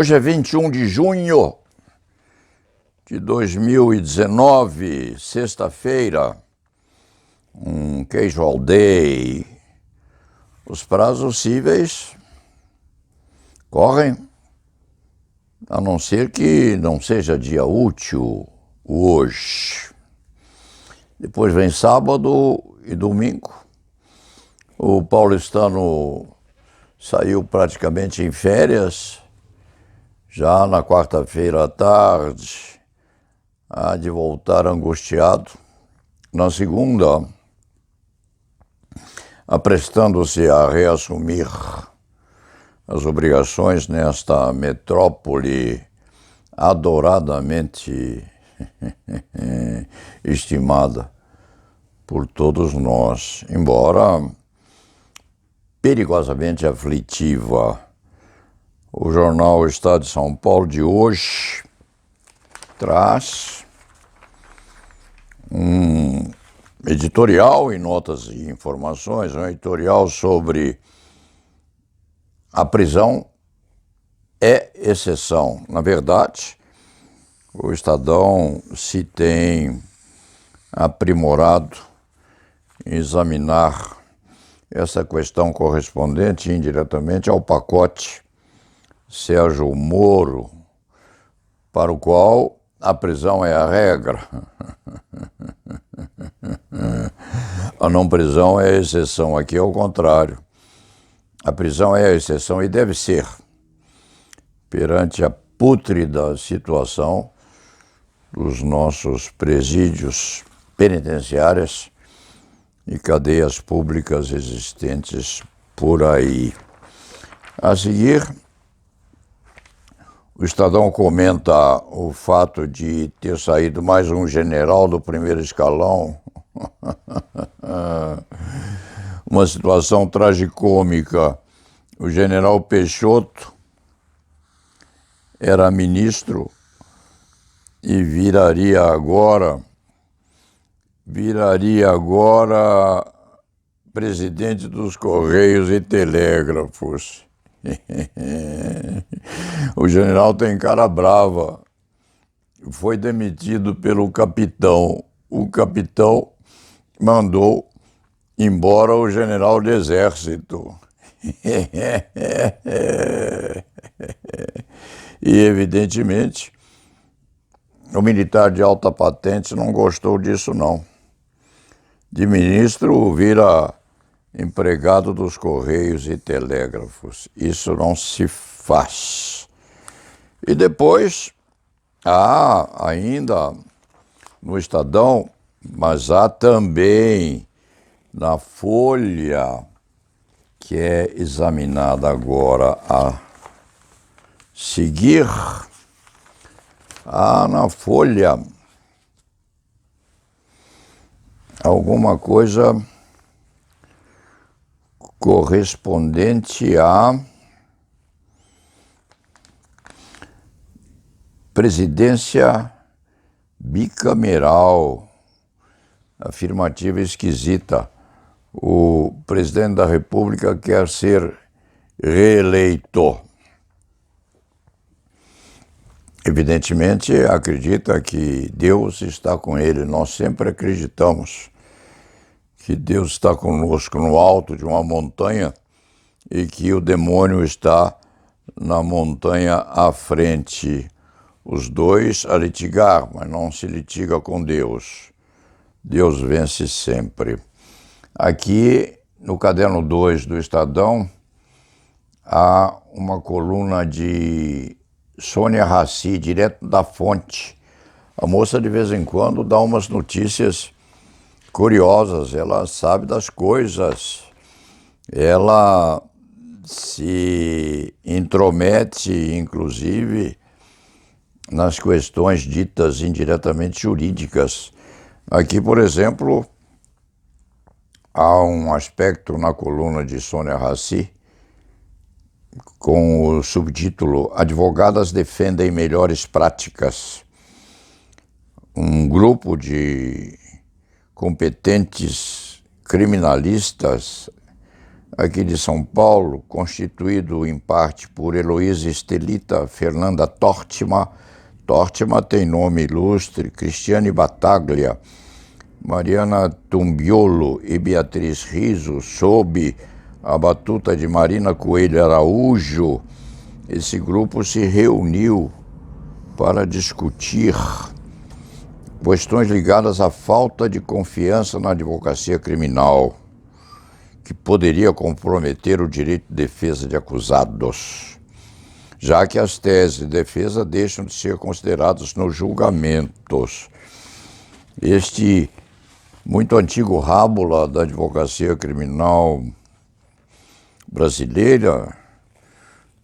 Hoje é 21 de junho de 2019, sexta-feira, um casual day. Os prazos cíveis correm, a não ser que não seja dia útil hoje. Depois vem sábado e domingo. O paulistano saiu praticamente em férias. Já na quarta-feira à tarde, há de voltar angustiado. Na segunda, aprestando-se a reassumir as obrigações nesta metrópole adoradamente estimada por todos nós, embora perigosamente aflitiva. O jornal Estado de São Paulo de hoje traz um editorial em notas e informações, um editorial sobre a prisão é exceção. Na verdade, o Estadão se tem aprimorado em examinar essa questão correspondente indiretamente ao pacote Sérgio Moro, para o qual a prisão é a regra. A não prisão é a exceção. Aqui é o contrário. A prisão é a exceção e deve ser, perante a pútrida situação dos nossos presídios penitenciários e cadeias públicas existentes por aí. A seguir, o Estadão comenta o fato de ter saído mais um general do primeiro escalão. Uma situação tragicômica. O general Peixoto era ministro e viraria agora presidente dos Correios e Telégrafos. O general tem cara brava. Foi demitido pelo capitão. O capitão mandou embora o general do exército. E, evidentemente, o militar de alta patente não gostou disso, não. De ministro vira empregado dos Correios e Telégrafos. Isso não se faz. E depois, há ainda no Estadão, mas há também na Folha, que é examinada agora a seguir, há na Folha alguma coisa correspondente à presidência bicameral. Afirmativa esquisita. O presidente da República quer ser reeleito. Evidentemente, acredita que Deus está com ele. Nós sempre acreditamos que Deus está conosco no alto de uma montanha e que o demônio está na montanha à frente. Os dois a litigar, mas não se litiga com Deus. Deus vence sempre. Aqui, no caderno 2 do Estadão, há uma coluna de Sônia Raci, direto da fonte. A moça, de vez em quando, dá umas notícias curiosas, ela sabe das coisas, ela se intromete, inclusive, nas questões ditas indiretamente jurídicas. Aqui, por exemplo, há um aspecto na coluna de Sônia Raci com o subtítulo "Advogadas defendem melhores práticas". Um grupo de competentes criminalistas aqui de São Paulo, constituído em parte por Heloísa Estelita, Fernanda Tortima. Tortima tem nome ilustre, Cristiane Battaglia, Mariana Tumbiolo e Beatriz Riso, sob a batuta de Marina Coelho Araújo. Esse grupo se reuniu para discutir questões ligadas à falta de confiança na advocacia criminal, que poderia comprometer o direito de defesa de acusados, já que as teses de defesa deixam de ser consideradas nos julgamentos. Este muito antigo rábula da advocacia criminal brasileira,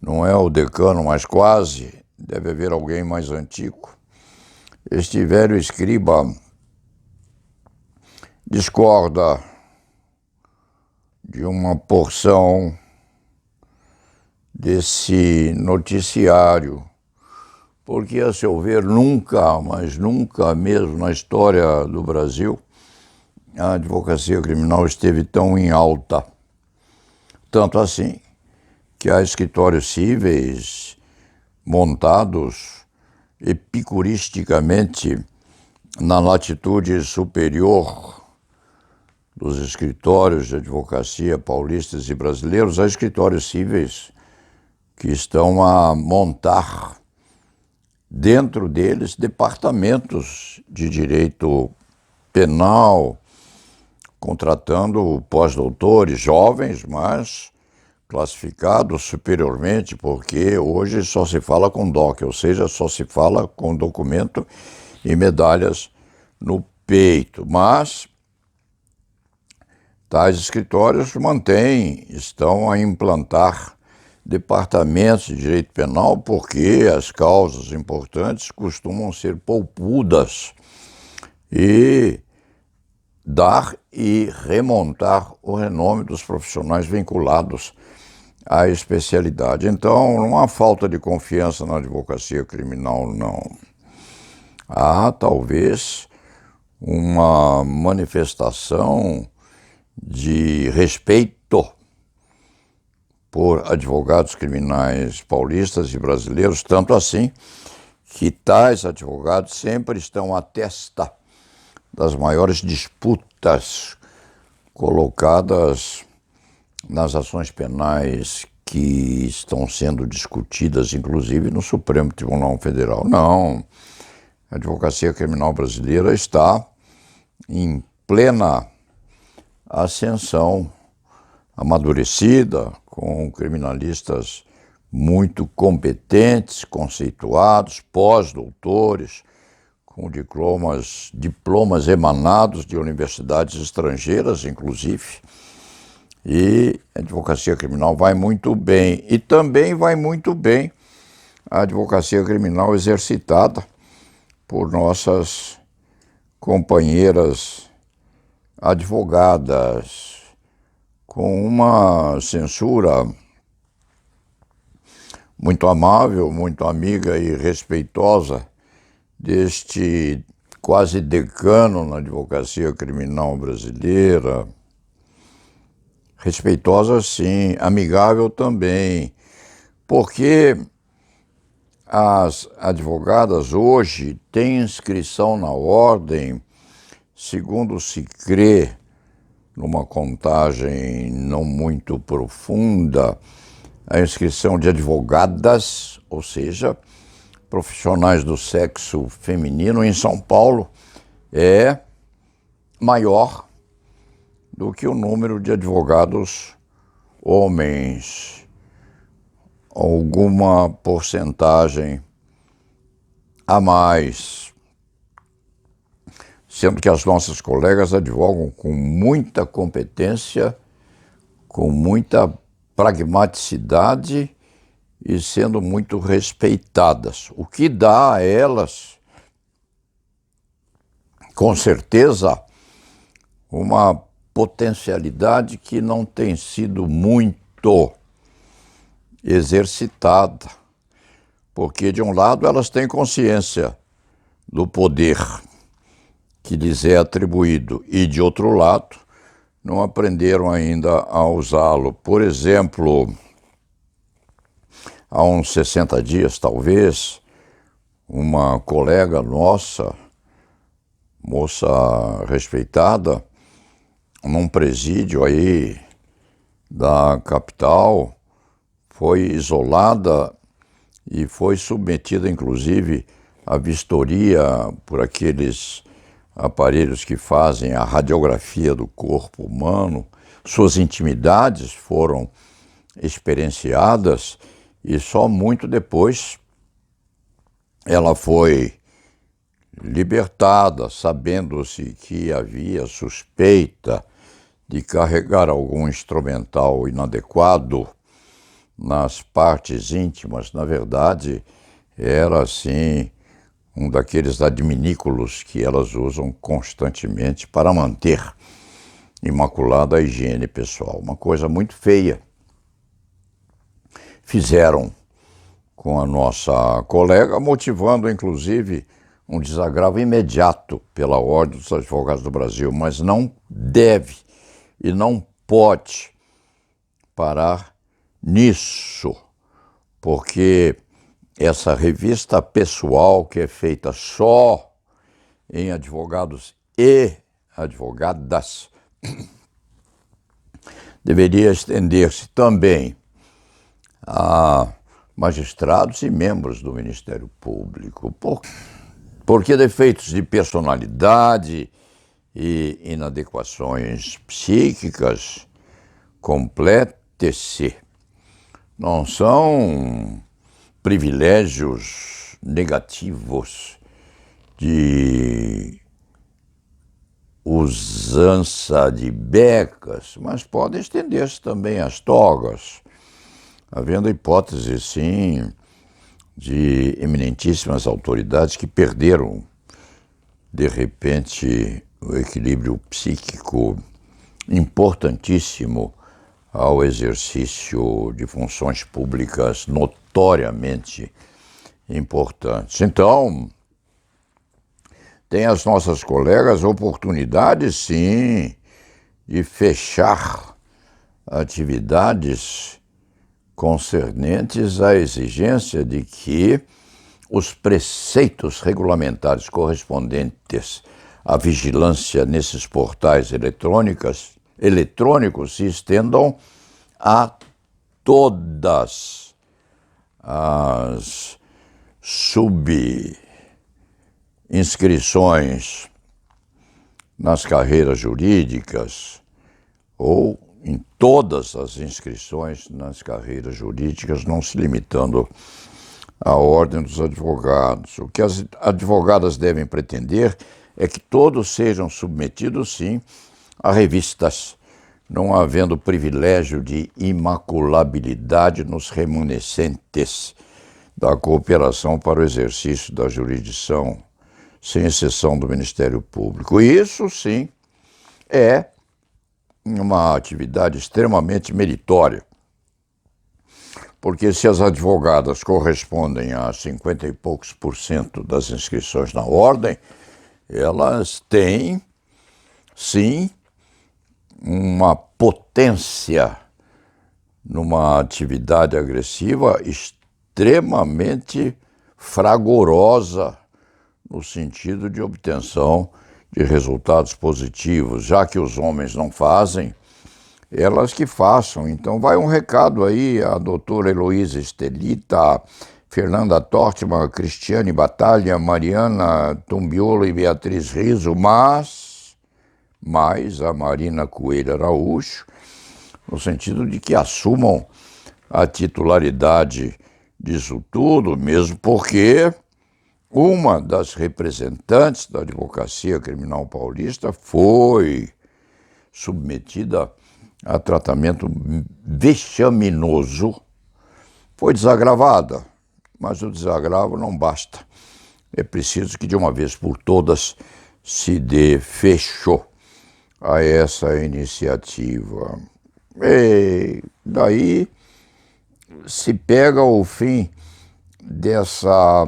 não é o decano, mas quase, deve haver alguém mais antigo. Este velho escriba discorda de uma porção desse noticiário, porque, a seu ver, nunca, mas nunca mesmo na história do Brasil, a advocacia criminal esteve tão em alta. Tanto assim que há escritórios cíveis montados epicuristicamente na latitude superior dos escritórios de advocacia paulistas e brasileiros. Há escritórios cíveis que estão a montar dentro deles departamentos de direito penal, contratando pós-doutores jovens, mas classificados superiormente, porque hoje só se fala com DOC, ou seja, só se fala com documento e medalhas no peito. Mas tais escritórios estão a implantar departamentos de direito penal, porque as causas importantes costumam ser poupudas e dar e remontar o renome dos profissionais vinculados à especialidade. Então, não há falta de confiança na advocacia criminal, não. Há, talvez, uma manifestação de respeito por advogados criminais paulistas e brasileiros, tanto assim que tais advogados sempre estão à testa das maiores disputas colocadas nas ações penais que estão sendo discutidas, inclusive, no Supremo Tribunal Federal. Não, a advocacia criminal brasileira está em plena ascensão, amadurecida, com criminalistas muito competentes, conceituados, pós-doutores, com diplomas emanados de universidades estrangeiras, inclusive. E a advocacia criminal vai muito bem. E também vai muito bem a advocacia criminal exercitada por nossas companheiras advogadas, com uma censura muito amável, muito amiga e respeitosa deste quase decano na advocacia criminal brasileira. Respeitosa, sim, amigável também, porque as advogadas hoje têm inscrição na ordem, segundo se crê, numa contagem não muito profunda, a inscrição de advogadas, ou seja, profissionais do sexo feminino em São Paulo, é maior do que o número de advogados homens, alguma porcentagem a mais, sendo que as nossas colegas advogam com muita competência, com muita pragmaticidade e sendo muito respeitadas, o que dá a elas, com certeza, uma potencialidade que não tem sido muito exercitada, porque, de um lado, elas têm consciência do poder que lhes é atribuído, e, de outro lado, não aprenderam ainda a usá-lo. Por exemplo, há uns 60 dias, talvez, uma colega nossa, moça respeitada, num presídio aí da capital, foi isolada e foi submetida, inclusive, à vistoria por aqueles aparelhos que fazem a radiografia do corpo humano. Suas intimidades foram experienciadas e só muito depois ela foi libertada, sabendo-se que havia suspeita de carregar algum instrumental inadequado nas partes íntimas. Na verdade, era assim um daqueles adminículos que elas usam constantemente para manter imaculada a higiene pessoal. Uma coisa muito feia. Fizeram com a nossa colega, motivando inclusive um desagravo imediato pela Ordem dos Advogados do Brasil, mas não deve e não pode parar nisso, porque essa revista pessoal, que é feita só em advogados e advogadas, deveria estender-se também a magistrados e membros do Ministério Público, porque defeitos de personalidade e inadequações psíquicas, complete-se, não são privilégios negativos de usança de becas, mas podem estender-se também às togas, havendo hipótese, sim, de eminentíssimas autoridades que perderam, de repente, o equilíbrio psíquico importantíssimo ao exercício de funções públicas notoriamente importantes. Então, tem as nossas colegas oportunidades, sim, de fechar atividades concernentes à exigência de que os preceitos regulamentares correspondentes à vigilância nesses portais eletrônicos se estendam a todas as subinscrições nas carreiras jurídicas ou em todas as inscrições nas carreiras jurídicas, não se limitando à Ordem dos Advogados. O que as advogadas devem pretender é que todos sejam submetidos, sim, a revistas, não havendo privilégio de imaculabilidade nos remanescentes da cooperação para o exercício da jurisdição, sem exceção do Ministério Público. E isso, sim, é uma atividade extremamente meritória, porque se as advogadas correspondem a 50 e poucos % das inscrições na ordem, elas têm, sim, uma potência numa atividade agressiva extremamente fragorosa no sentido de obtenção de resultados positivos. Já que os homens não fazem, elas que façam. Então vai um recado aí a doutora Heloísa Estelita, Fernanda Tortman, Cristiane Batalha, Mariana Tumbiolo e Beatriz Riso, mais a Marina Coelho Araújo, no sentido de que assumam a titularidade disso tudo, mesmo porque uma das representantes da advocacia criminal paulista foi submetida a tratamento vexaminoso, foi desagravada, mas o desagravo não basta. É preciso que de uma vez por todas se dê fecho a essa iniciativa. E daí se pega o fim dessa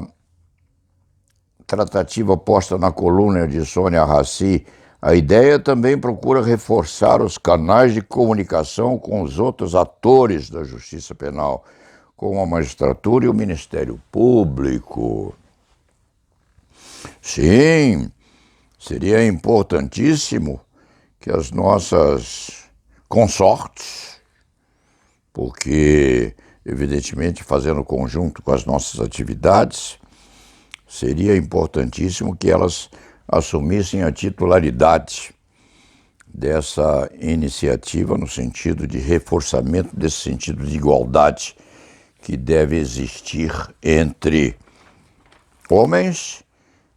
tratativa posta na coluna de Sônia Raci A ideia também procura reforçar os canais de comunicação com os outros atores da justiça penal, como a magistratura e o Ministério Público. Sim, seria importantíssimo que as nossas consortes, porque, evidentemente, fazendo conjunto com as nossas atividades, seria importantíssimo que elas assumissem a titularidade dessa iniciativa no sentido de reforçamento desse sentido de igualdade que deve existir entre homens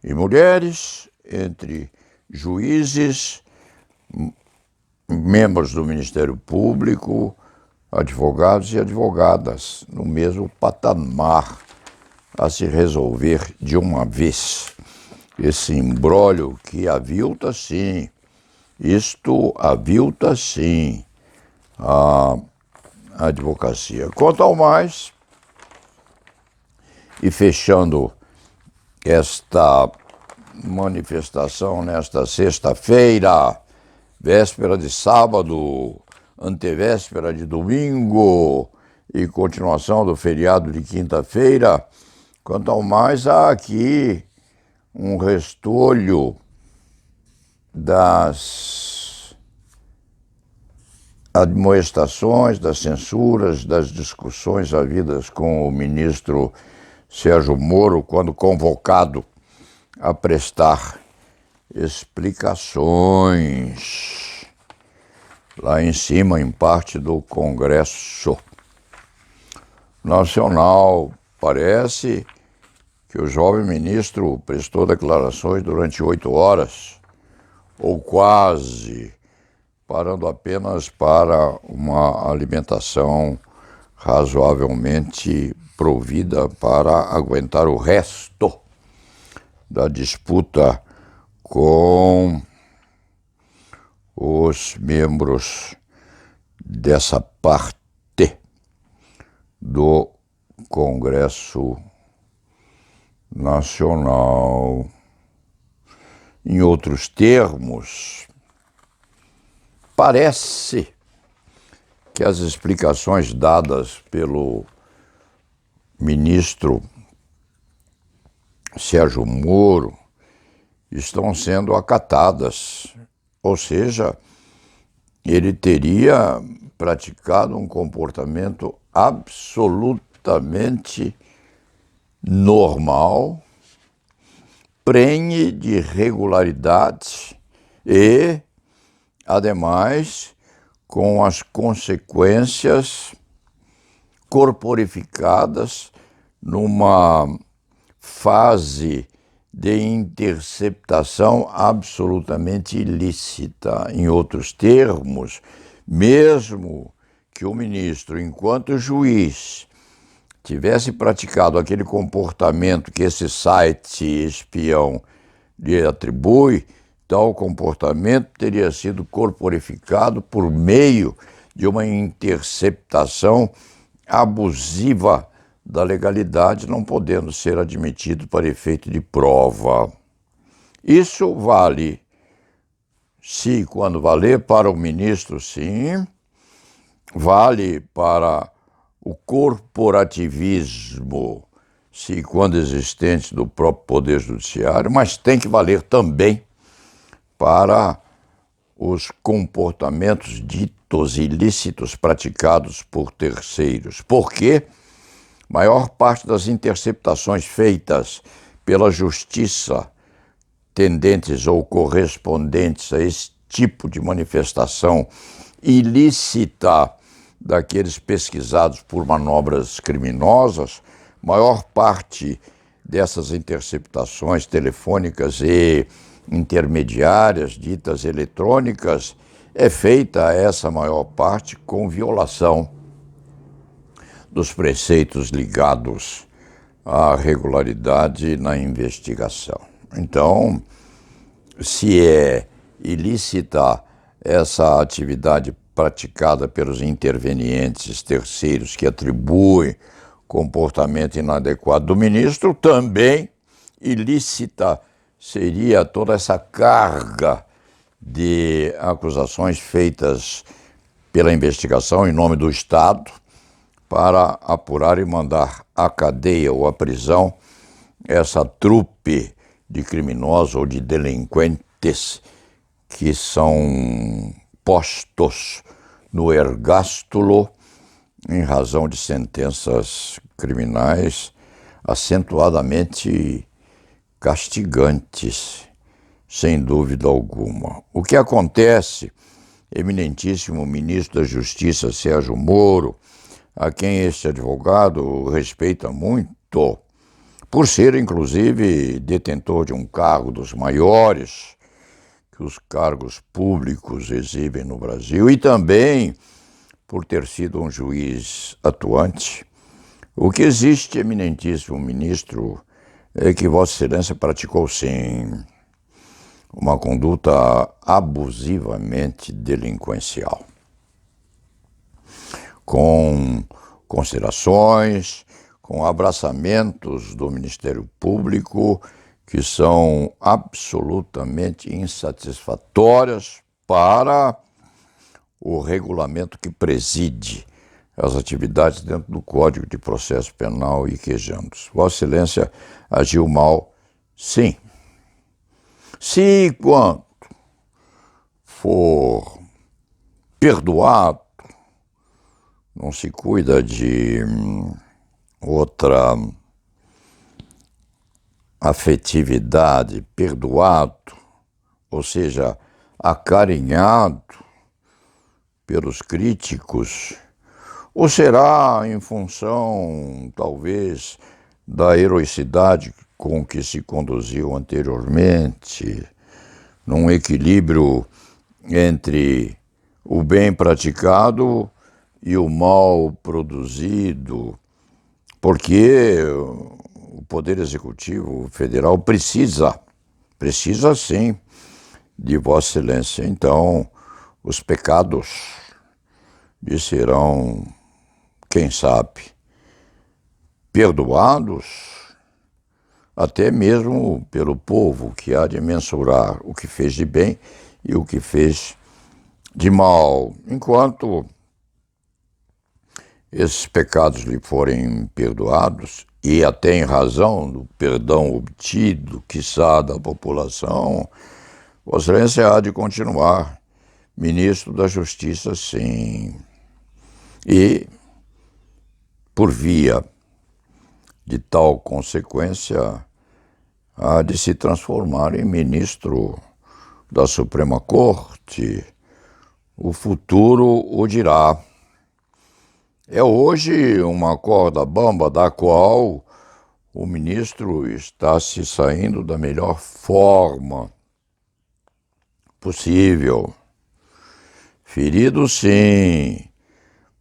e mulheres, entre juízes, membros do Ministério Público, advogados e advogadas, no mesmo patamar, a se resolver de uma vez. Esse imbróglio que avilta, sim, isto avilta, sim, a advocacia. Quanto ao mais, e fechando esta manifestação nesta sexta-feira, véspera de sábado, antevéspera de domingo e continuação do feriado de quinta-feira, quanto ao mais, há aqui um restolho das admoestações, das censuras, das discussões havidas com o ministro Sérgio Moro, quando convocado a prestar explicações lá em cima, em parte do Congresso Nacional. Parece que o jovem ministro prestou declarações durante 8 horas, ou quase, parando apenas para uma alimentação razoavelmente provida para aguentar o resto da disputa com os membros dessa parte do Congresso Nacional. Em outros termos, parece que as explicações dadas pelo ministro Sérgio Moro estão sendo acatadas, ou seja, ele teria praticado um comportamento absolutamente normal, prenhe de regularidade e, ademais, com as consequências corporificadas numa fase de interceptação absolutamente ilícita. Em outros termos, mesmo que o ministro, enquanto juiz, tivesse praticado aquele comportamento que esse site espião lhe atribui, tal comportamento teria sido corporificado por meio de uma interceptação abusiva da legalidade, não podendo ser admitido para efeito de prova. Isso vale, se quando valer para o ministro, sim, vale para o corporativismo, se quando existente, do próprio Poder Judiciário, mas tem que valer também para os comportamentos ditos ilícitos praticados por terceiros. Porque maior parte das interceptações feitas pela Justiça, tendentes ou correspondentes a esse tipo de manifestação ilícita daqueles pesquisados por manobras criminosas, maior parte dessas interceptações telefônicas e intermediárias, ditas eletrônicas, é feita essa maior parte com violação dos preceitos ligados à regularidade na investigação. Então, se é ilícita essa atividade praticada pelos intervenientes terceiros que atribuem comportamento inadequado do ministro, também ilícita seria toda essa carga de acusações feitas pela investigação em nome do Estado para apurar e mandar à cadeia ou à prisão essa trupe de criminosos ou de delinquentes que são postos no ergástulo em razão de sentenças criminais acentuadamente castigantes, sem dúvida alguma. O que acontece, eminentíssimo ministro da Justiça Sérgio Moro, a quem este advogado respeita muito, por ser, inclusive, detentor de um cargo dos maiores que os cargos públicos exibem no Brasil e também por ter sido um juiz atuante. O que existe, eminentíssimo ministro, é que Vossa Excelência praticou, sim, uma conduta abusivamente delinquencial, com considerações, com abraçamentos do Ministério Público que são absolutamente insatisfatórias para o regulamento que preside as atividades dentro do Código de Processo Penal e queijamos. Vossa Excelência agiu mal, sim. Se quando for perdoado, não se cuida de outra afetividade, perdoado, ou seja, acarinhado pelos críticos, ou será em função, talvez, da heroicidade com que se conduziu anteriormente, num equilíbrio entre o bem praticado e o mal produzido, porque o Poder Executivo Federal precisa sim, de Vossa Excelência. Então, os pecados lhe serão, quem sabe, perdoados, até mesmo pelo povo, que há de mensurar o que fez de bem e o que fez de mal. Enquanto esses pecados lhe forem perdoados, e até em razão do perdão obtido, quiçá da população, Vossa Excelência há de continuar ministro da Justiça, sim. E, por via de tal consequência, há de se transformar em ministro da Suprema Corte. O futuro o dirá. É hoje uma corda bamba da qual o ministro está se saindo da melhor forma possível. Ferido, sim,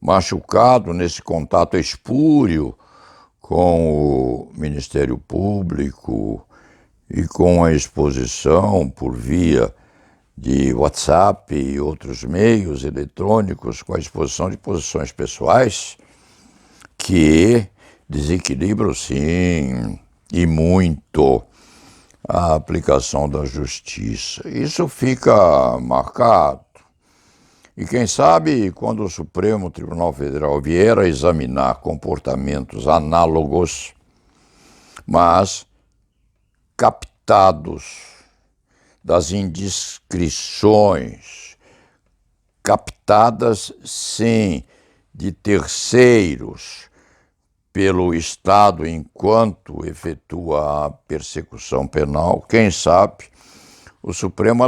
machucado nesse contato espúrio com o Ministério Público e com a exposição por via de WhatsApp e outros meios eletrônicos, com a exposição de posições pessoais que desequilibram, sim, e muito a aplicação da justiça. Isso fica marcado. E quem sabe, quando o Supremo Tribunal Federal vier a examinar comportamentos análogos, mas captados das indiscrições, captadas, sim, de terceiros pelo Estado enquanto efetua a persecução penal, quem sabe o Supremo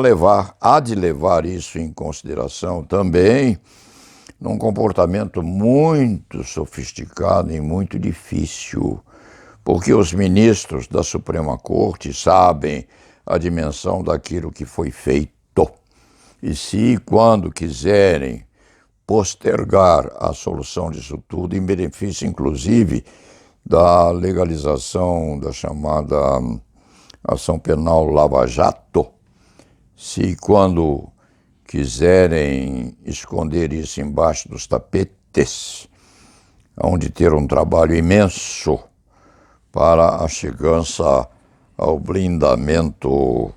há de levar isso em consideração também num comportamento muito sofisticado e muito difícil, porque os ministros da Suprema Corte sabem a dimensão daquilo que foi feito. E se, quando quiserem postergar a solução disso tudo, em benefício, inclusive, da legalização da chamada ação penal Lava Jato, se, quando quiserem esconder isso embaixo dos tapetes, hão de ter um trabalho imenso para a chegança ao blindamento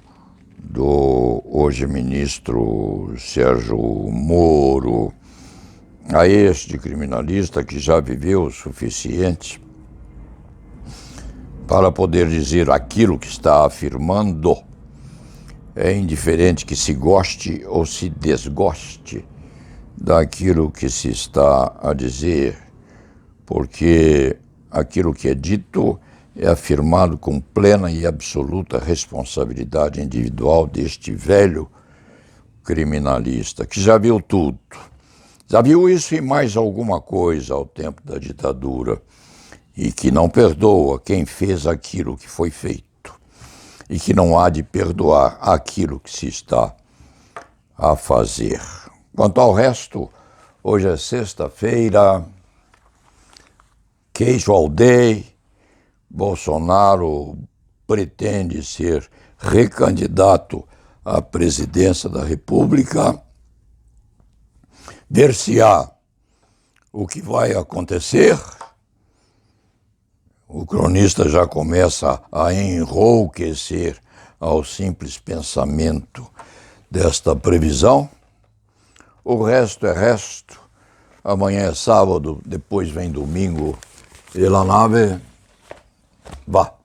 do hoje ministro Sérgio Moro, a este criminalista que já viveu o suficiente para poder dizer aquilo que está afirmando. É indiferente que se goste ou se desgoste daquilo que se está a dizer, porque aquilo que é dito é afirmado com plena e absoluta responsabilidade individual deste velho criminalista, que já viu tudo. Já viu isso e mais alguma coisa ao tempo da ditadura, e que não perdoa quem fez aquilo que foi feito, e que não há de perdoar aquilo que se está a fazer. Quanto ao resto, hoje é sexta-feira, casual day. Bolsonaro pretende ser recandidato à presidência da República. Ver-se-á o que vai acontecer. O cronista já começa a enrouquecer ao simples pensamento desta previsão. O resto é resto. Amanhã é sábado, depois vem domingo. E la nave va.